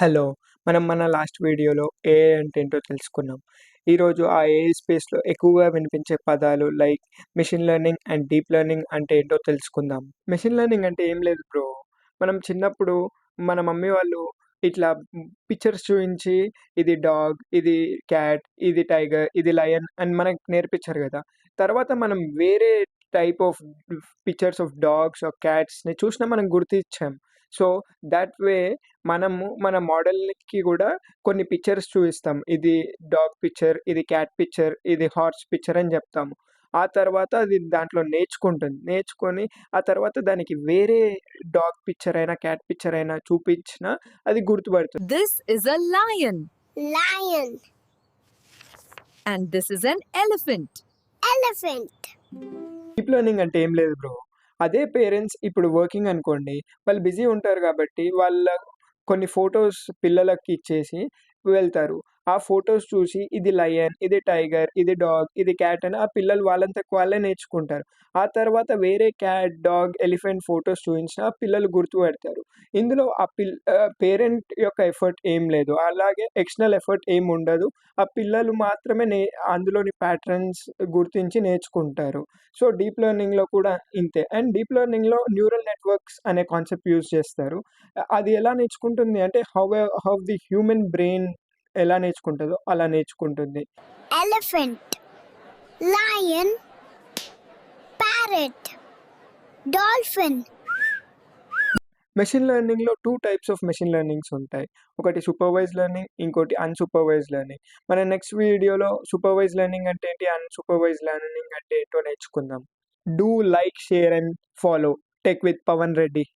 Hello! మనం మన last వీడియోలో ఏఐ అంటే ఏంటో తెలుసుకున్నాం. ఈరోజు ఆ ఏఐ స్పేస్‌లో ఎక్కువగా వినిపించే పదాలు like machine learning and deep learning అంటే ఏంటో తెలుసుకుందాం. మెషిన్ లెర్నింగ్ అంటే ఏం లేదు బ్రో. మనం చిన్నప్పుడు మన మమ్మీ వాళ్ళు ఇట్లా పిక్చర్స్ చూయించి ఇది డాగ్, ఇది క్యాట్, ఇది టైగర్, ఇది లయన్ అని మనకు నేర్పించారు గదా! తర్వాత మనం వేరే type of pictures of dogs or క్యాట్స్‌ని చూసినా మనం గుర్తించాం. సో, థట్ వే మనము మన మోడల్‌కి గూడా కొన్ని పిక్చర్స్ చూయిస్తాం. ఇది డాగ్ పిక్చర్, ఇది క్యాట్ పిక్చర్, ఇది హార్స్ పిక్చర్ అని జెప్తాము. ఆ తర్వాత అది దాంట్లో నేర్చుకుంటుంది. నేర్చుకొని ఆ తర్వాత దానికి వేరే డాగ్ పిక్చర్ అయినా, క్యాట్ పిక్చర్ అయినా చూపించినా అది గుర్తుపడుతుంది. This is a lion. Lion, And this is an elephant. elephant, deep learning అంటే ఏం లేదు బ్రో. అదే పేరెంట్స్ ఇప్పుడు వర్కింగ్ అనుకోండి. వాళ్ళు బిజీ ఉంటారు గాబట్టి వాళ్ళ కొన్ని ఫోటోస్ పిల్లలకి ఇచ్చేసి వెళ్తారు. ఆ ఫోటోస్ చూసి ఇది లయన్, ఇది టైగర్, ఇది డాగ్, ఇది క్యాట్ అని ఆ పిల్లలు వాళ్ళంతకు వాళ్ళే నేర్చుకుంటారు. ఆ తర్వాత వేరే క్యాట్, డాగ్, ఎలిఫెంట్ ఫోటోస్ చూయించినా ఆ పిల్లలు గుర్తుపడతారు. ఇందులో పేరెంట్ యొక్క ఎఫర్ట్ ఏం లేదు. అలాగే ఎక్స్టర్నల్ ఎఫర్ట్ ఏం ఉండదు. ఆ పిల్లలు మాత్రమే అందులోని ప్యాటర్న్స్ గుర్తించి నేర్చుకుంటారు. సో, డీప్ లెర్నింగ్‌లో కూడా ఇంతే. అండ్ డీప్ లెర్నింగ్‌లో న్యూరల్ నెట్వర్క్స్ అనే కాన్సెప్ట్ యూజ్ చేస్తారు. అది ఎలా నేర్చుకుంటుంది అంటే హౌ ది హ్యూమన్ బ్రెయిన్ ఎలా నేర్చుకుంటదో అలా నేర్చుకుంటుంది. elephant, lion, parrot, dolphin, machine లెర్నింగ్‌లో 2 టైప్స్ ఆఫ్ మెషిన్ లెర్నింగ్స్ ఉంటాయి. ఒకటి సూపర్వైజ్డ్ లెర్నింగ్, ఇంకోటి అన్‌సూపర్వైజ్డ్ లెర్నింగ్. మన నెక్స్ట్ వీడియోలో సూపర్వైజ్డ్ లెర్నింగ్ అంటే ఏంటి, అన్‌సూపర్వైజ్డ్ లెర్నింగ్ అంటే ఏంటో నేర్చుకుందాం. Do like, share and follow tech with Pavan Reddy.